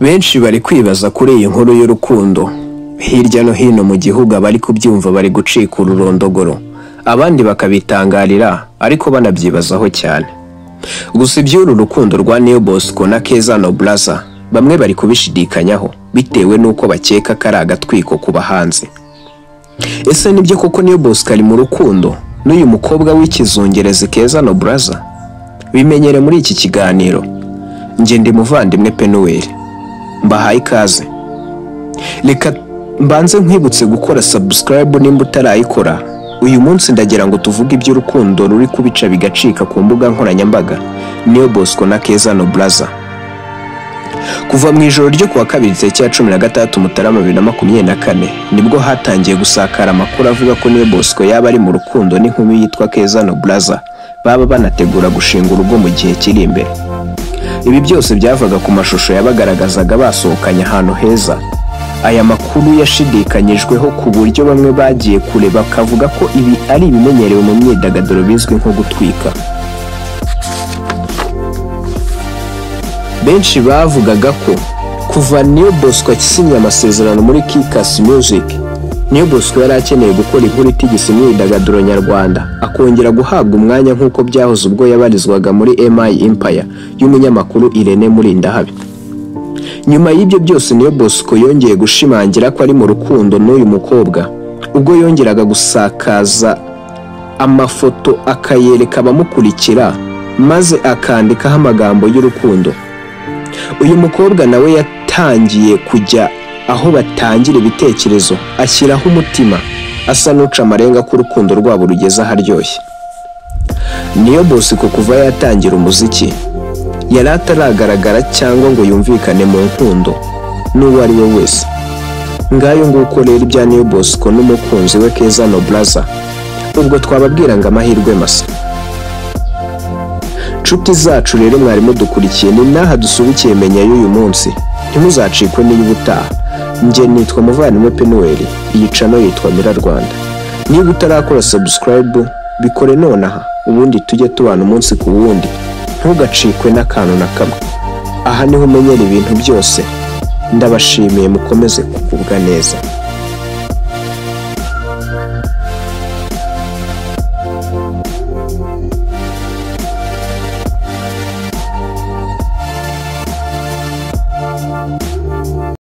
Benshi bari kwibaza kuri iyi nkuru y'urukundo. Hirya no hino mu gihugu abari kubyumva bari gucika ururondogoro, abandi bakabitangarira ariko banabyibazaho cyane. Gusa iby'uru rukundo rwa Niyo Bosco na Keza Nobrazza bamwe bari kubishidikanyaho bitewe nuko bakeka kari agatwiko ku bahanzi. Ese nibyo koko Niyo Bosco ari mu rukundo n'uyu mukobwa wikizungerezi Keza Nobrazza? Bimenyere muri iki kiganiro. Nje ndi Muvandimwe Pennuel. Mbahaye ikaze. Reka mbanze nkwibutse gukora subscribe nimba utarayikora. Uyu munsi ndagira ngo tuvuge iby'urukundo ruri kubica bigacika ku mbuga nkoranyambaga Niyo Bosco na Keza Nobrazza. Kuva mu ijoro ryo kuwa kabiri tariki ya 16 Mutarama 2024 nibwo hatangiye gusakara amakuru avuga ko Niyo Bosco yaba ari mu rukundo n'inkumi yitwa Keza Nobrazza baba banategura gushinga urugo mu gihe kiri imbere. Ibi byose byavaga ku mashusho yabagaragazaga basohokanye ahantu heza. Aya makuru yashidikanyijweho ku buryo bamwe bagiye kure bakavuga ko ibi ari ibimenyerewe mu myidagaduro bizwi nko gutwika. Benshi bavugaga ko kuva Niyo Bosco akisinye amasezerano muri Kickass Music, Niyo Bosco yari akeneye gukora inkuru itigisa imyidagaduro nyarwanda, akongera guhabwa umwanya nk'uko byahoze ubwo yabarizwaga muri MI Empire y'umunyamakuru Irene Murindahabi. Nyuma y'ibyo byose Niyo Bosco yongeye gushimangira ko ari mu rukundo n'uyu mukobwa, ubwo yongeraga gusakaza amafoto akayereka abamukurikira maze akandikaho amagambo y'urukundo. Uyu mukobwa nawe yatangiye kujya aho batangira ibitekerezo, ashyiraho umutima asa n'uca amarenga ko urukundo rwabo rugeze aharyoshye. Niyo Bosco kuva yatangira umuziki yari ataragaragara cyangwa ngo yumvikane mu nkundo n'uwo ari we wese. Ngayo nguko rero ibya Niyo Bosco n'umukunzi we Keza Nobrazza, ubwo twababwira ngo amahirwe masa. Nshuti zacu rero mwari mudukurikiye, ni naha dusubikiye Menya y'uyu munsi. Ntimuzacikwe n'iy'ubutaha. Nje nitwa Muvandimwe Pennuel, iyi channel yitwa Mira Rwanda. Niba utarakora subscribe bikore nonaha, ubundi tujye tubana umunsi ku wundi. Ntugacikwe n'akantu na kamwe. Aha niho umenyera ibintu byose. Ndabashimiye, mukomeze kugubwa neza.